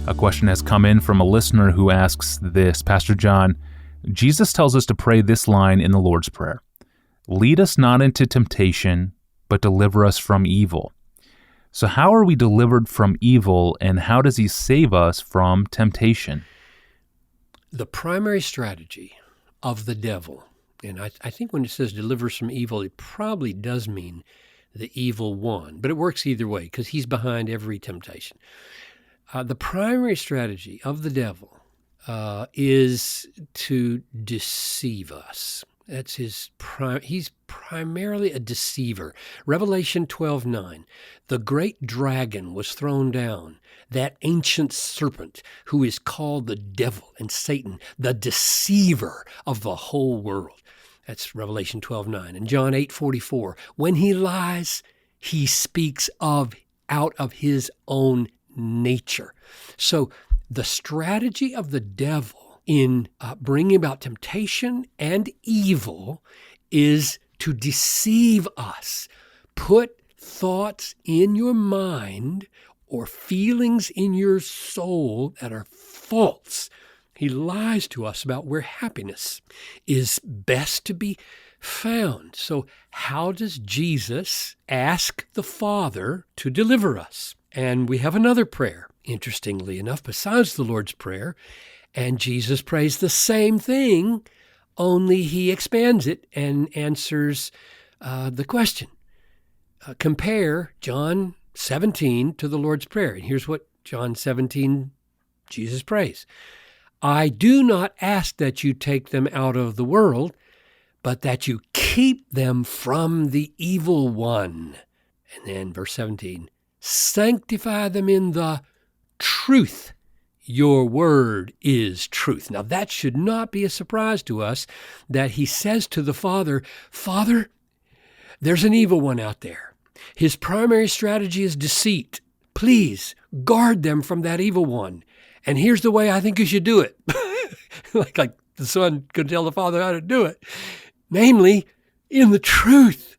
A question has come in from a listener who asks this, Pastor John, Jesus tells us to pray this line in the Lord's Prayer: lead us not into temptation, but deliver us from evil. So how are we delivered from evil, and how does he save us from temptation? The primary strategy of the devil, and I think when it says deliver us from evil, it probably does mean the evil one, but it works either way because he's behind every temptation. The primary strategy of the devil is to deceive us. That's he's primarily a deceiver. Revelation 12:9, the great dragon was thrown down, that ancient serpent who is called the devil and Satan, the deceiver of the whole world. That's Revelation 12:9. And John 8:44, when he lies, he speaks out of his own nature. So the strategy of the devil in bringing about temptation and evil is to deceive us. Put thoughts in your mind or feelings in your soul that are false. He lies to us about where happiness is best to be found. So how does Jesus ask the Father to deliver us? And we have another prayer, interestingly enough, besides the Lord's Prayer, and Jesus prays the same thing, only he expands it and answers the question. Compare John 17 to the Lord's Prayer. And here's what John 17, Jesus prays. I do not ask that you take them out of the world, but that you keep them from the evil one. And then verse 17, sanctify them in the truth. Your word is truth. Now that should not be a surprise to us that he says to the Father, Father, there's an evil one out there. His primary strategy is deceit. Please guard them from that evil one. And here's the way I think you should do it. like the son could tell the father how to do it. Namely, in the truth.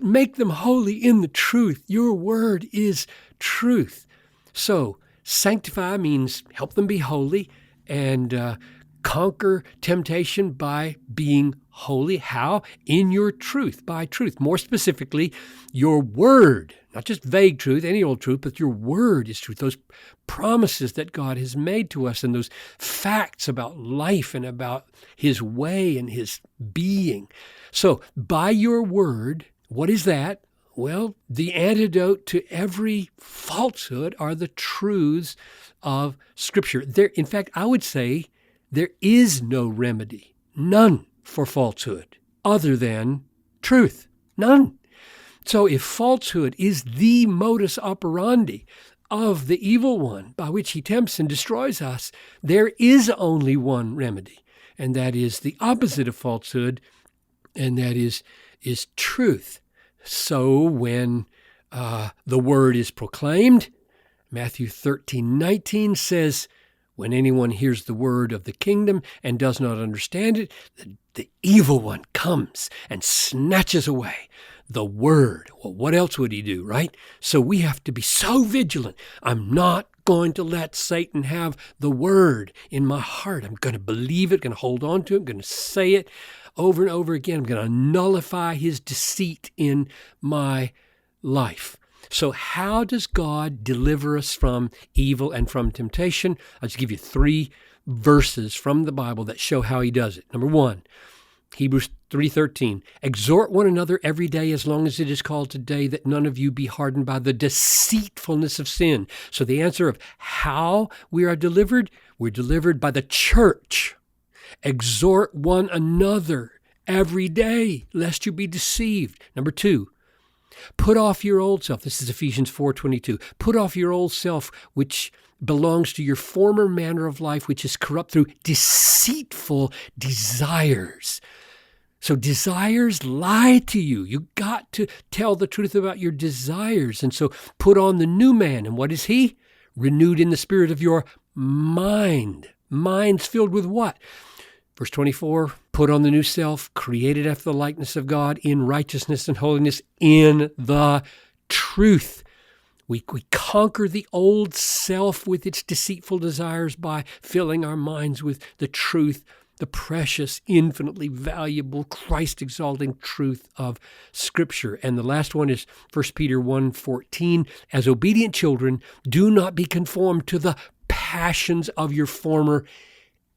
Make them holy in the truth. Your word is truth. So sanctify means help them be holy and conquer temptation by being holy. How? In your truth, by truth. More specifically, your word, not just vague truth, any old truth, but your word is truth. Those promises that God has made to us and those facts about life and about his way and his being. So by your word, what is that? Well, the antidote to every falsehood are the truths of Scripture. In fact, I would say there is no remedy, none, for falsehood other than truth. None. So if falsehood is the modus operandi of the evil one by which he tempts and destroys us, there is only one remedy, and that is the opposite of falsehood, and that is truth. So when the word is proclaimed, Matthew 13:19 says, when anyone hears the word of the kingdom and does not understand it, the evil one comes and snatches away the word. Well, what else would he do, right? So we have to be so vigilant. I'm not going to let Satan have the word in my heart. I'm going to believe it, going to hold on to it, I'm going to say it over and over again. I'm going to nullify his deceit in my life. So how does God deliver us from evil and from temptation? I'll just give you 3 verses from the Bible that show how he does it. Number 1, Hebrews 3:13, exhort one another every day as long as it is called today, that none of you be hardened by the deceitfulness of sin. So the answer of how we are delivered, we're delivered by the church. Exhort one another every day, lest you be deceived. Number 2, put off your old self. This is Ephesians 4:22. Put off your old self, which belongs to your former manner of life, which is corrupt through deceitful desires. So desires lie to you. You got to tell the truth about your desires. And so put on the new man. And what is he? Renewed in the spirit of your mind. Minds filled with what? Verse 24, put on the new self, created after the likeness of God in righteousness and holiness in the truth. We conquer the old self with its deceitful desires by filling our minds with the truth, the precious, infinitely valuable, Christ-exalting truth of Scripture. And the last one is 1 Peter 1:14. As obedient children, do not be conformed to the passions of your former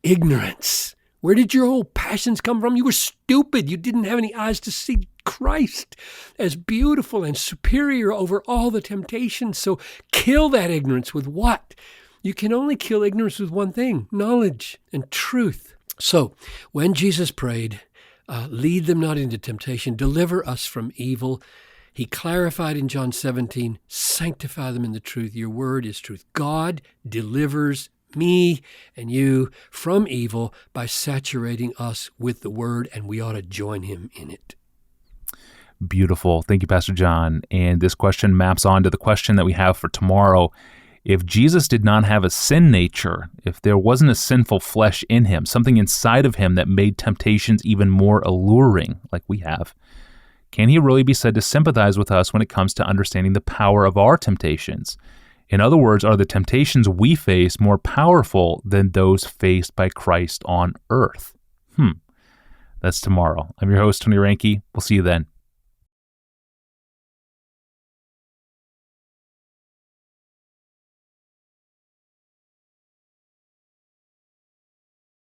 ignorance. Where did your old passions come from? You were stupid. You didn't have any eyes to see Christ as beautiful and superior over all the temptations. So kill that ignorance with what? You can only kill ignorance with one thing: knowledge and truth. So when Jesus prayed, lead them not into temptation, deliver us from evil, he clarified in John 17, sanctify them in the truth. Your word is truth. God delivers me and you from evil by saturating us with the word, and we ought to join him in it. Beautiful. Thank you, Pastor John. And this question maps on to the question that we have for tomorrow. If Jesus did not have a sin nature, if there wasn't a sinful flesh in him, something inside of him that made temptations even more alluring, like we have, can he really be said to sympathize with us when it comes to understanding the power of our temptations? In other words, are the temptations we face more powerful than those faced by Christ on earth? That's tomorrow. I'm your host, Tony Ranke. We'll see you then.